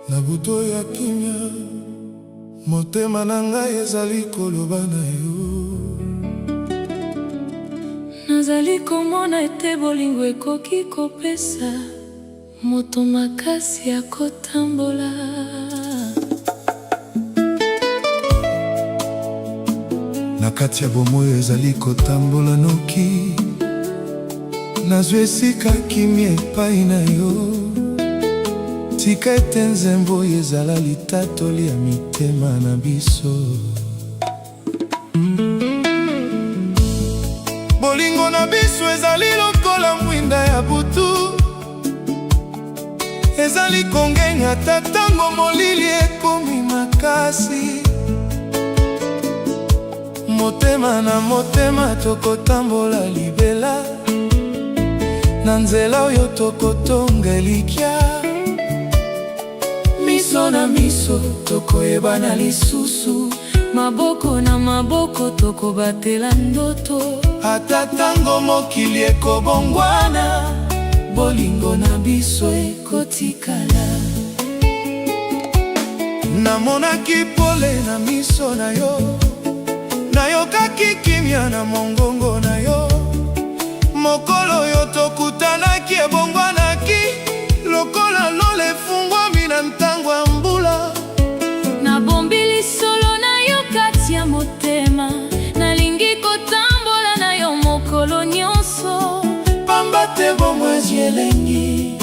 Na buto ya kimia, motema na ngai ezali koloba na yo. Nazali komona ete bolingo ekoki kopesa moto makasi ya kotambola. Na kati ya bomoi ezali kotambola noki, nazwi esika kimia epai na yo. Tika ete nzembo ezala litatoli ya mitema na biso. Bolingo na biso ezali lokola mwinda ya butu, ezali kongenga tatango molili ekomi makasi. Motema na motema tokotambola libela, na nzela oyo tokotonga elikya. Miso na miso tokoyebana lisusu, maboko na maboko tokobatela ndoto. Ata tango mokili ekobongwana, bolingo na biso ekotikala. Namonaki pole na miso na yo, nayokaki kimia na mongongo na yo. Mokolo oyo tokutanaki ebongwanaki, lokola lole efungwami na ntango ya mbula. Nabombili solo na yo kati ya motema, nalingi kotambola na yo mokolo nyonso. Pamba te bomwezi elengi,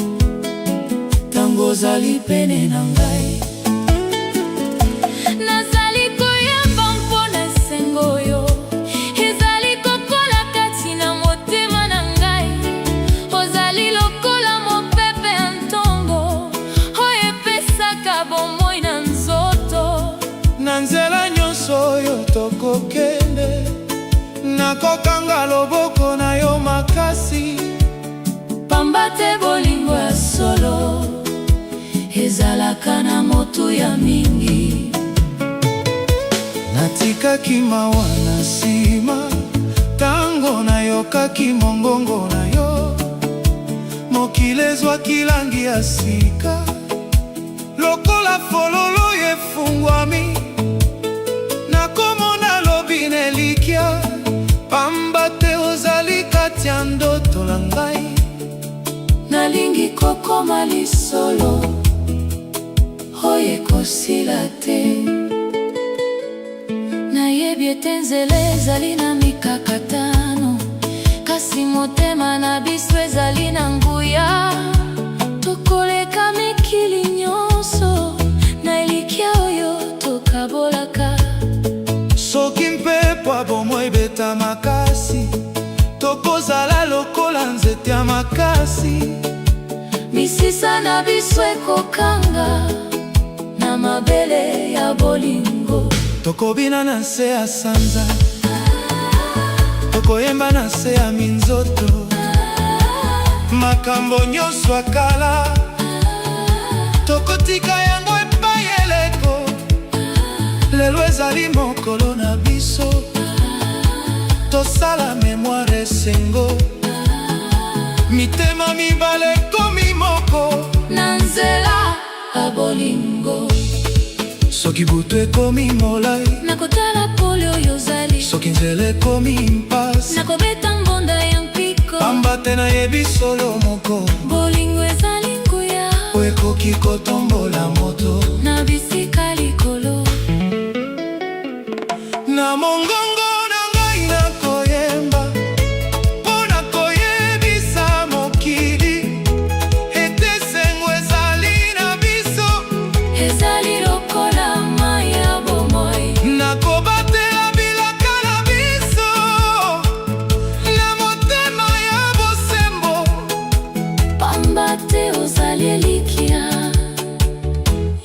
tango ozali pene na ngai. Nazali koyeba mpona esengo oyo, ezali kokola kati na motema na ngai. Ozali lokola mopepe ya ntongo, oyo epesaka bomoi na nzoto. Na nzela nyonso oyo tokokende, nakokanga loboko na yo makasi. Pamba te bolingo ya solo ezalaka na moto ya mingi. Natikaki mawa na nsima, tango nayokaki mongongo na yo. Mokili ezwaki langi ya sika, lokola fololo efungwami. Nakomona lobi na elikya, pamba te ozali kati ya ndoto na ngai. Nalingi kokoma lisolo, oyo ekosila te. Nayebi ete nzela ezali na mikakatano, kasi motema na biso ezali na nguya. Tokoleka mikili nyonso, na elikya oyo tokabolaka. Soki mpepo abomoi ebeta makasi, tokozala lokola nzete ya makasi. Misisa na biso ekokanga na mabele ya bolingo. Tokobina na nse ya sanza, tokoyemba na nse ya minzoto. Makambo nyonso akala, tokotika yango epai eleko. Lelo ezali mokolo na biso, tosala memoire esengo. Mitema mibale komi moko, na nzela ya bolingo. Soki butu ekomi molai, nakotala pole oyo ozali. Soki nzela ekomi mpasi, nakobeta mbonda ya mpiko. Pamba te nayebi solo moko, bolingo ezali nguya, oyo ekoki kotombola moto na bisika likolo. Na mongongo na ngai nakoyemba, mpona koyebisa mokili ete esengo ezali na biso. Ezali lokola mai ya bomoi, nakobatela bilaka na biso na motema ya bosembo. pamba te ozali elikya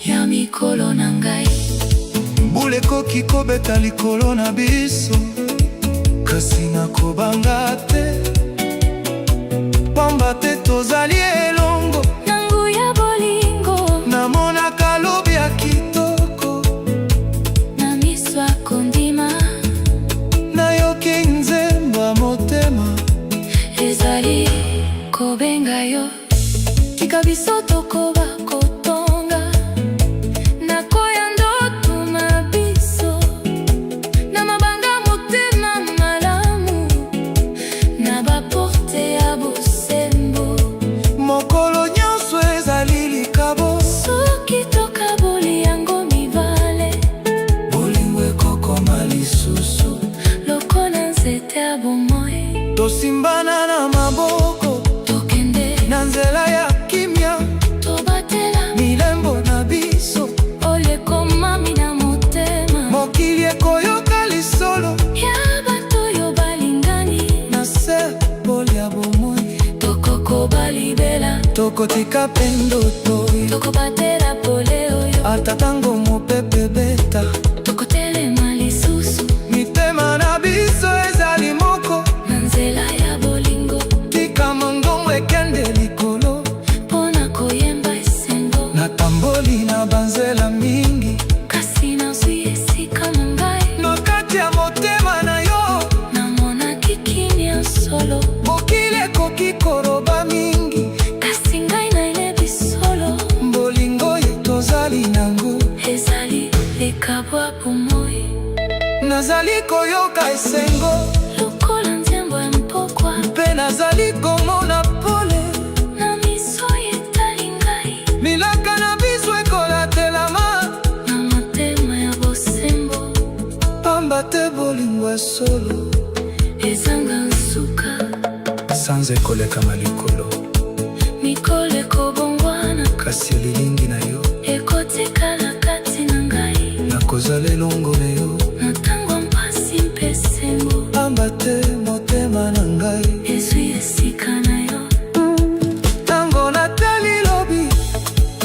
ya mikolo na ngai. Mbula ekoki kobeta likolo na biso, kasi nakobanga te. Pamba te tozali elongo, na nguya bolingo. namonaka lobi ya kitoko, na miso akondima. nayoki nzembo ya motema. Ezali kobenga yo, tika biso tokoba kotonga. tokotika pendo toyo tokobatela pole oyo ata tango mopepe beta tokotelema lisusu mitema na biso ezali moko na nzela ya bolingo tika mongongo ekende likolo mpona koyemba esengo natamboli na banzela mingi kasi nazwi esika na ngai na kati ya motema na yo namonaki kimia solo mokili ekoki koroba mingi kasi ngai nayebi solo bolingo ye tozali nango ezali likabwa bomoi nazali koyoka esengo lokola nzembo ya mpokwa mpe nazali komona pole na miso etali ngai milaka na biso ekolatelama na motema ya bosembo pamba te bolingo ya solo ezanga nsuka sanza ekolekama likolo mikolo ekobongwana kasi elilingi na yo ekotikala kati na ngai nakozala elongo na yo na ntango mpasi mpe sembo pamba te motema na ngai ezwi esika na yo ntango natali lobi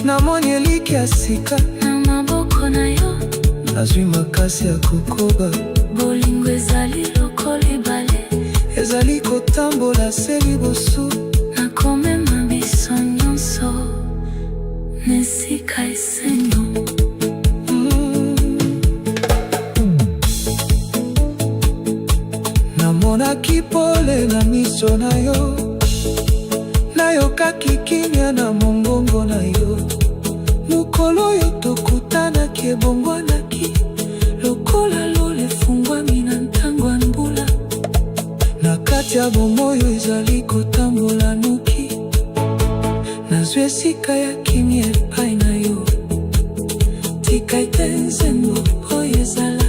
namoni eliki ya sika na maboko na yo nazwi makasi ya kokoba bolingo ezali lokola ebale ezali kotambola se liboso nakomema biso nyonso na esika esengo namonaki pole na miso na yo nayokaki kimia na mongongo na yo mokolo oyo tokutanaki ebongwanaki lokola lola efungwami na ntango ya mbula na kati ya bomoi ezali kotambola noki nazwi esika ya kimia epai na yo tika ete nzembo oyo ezala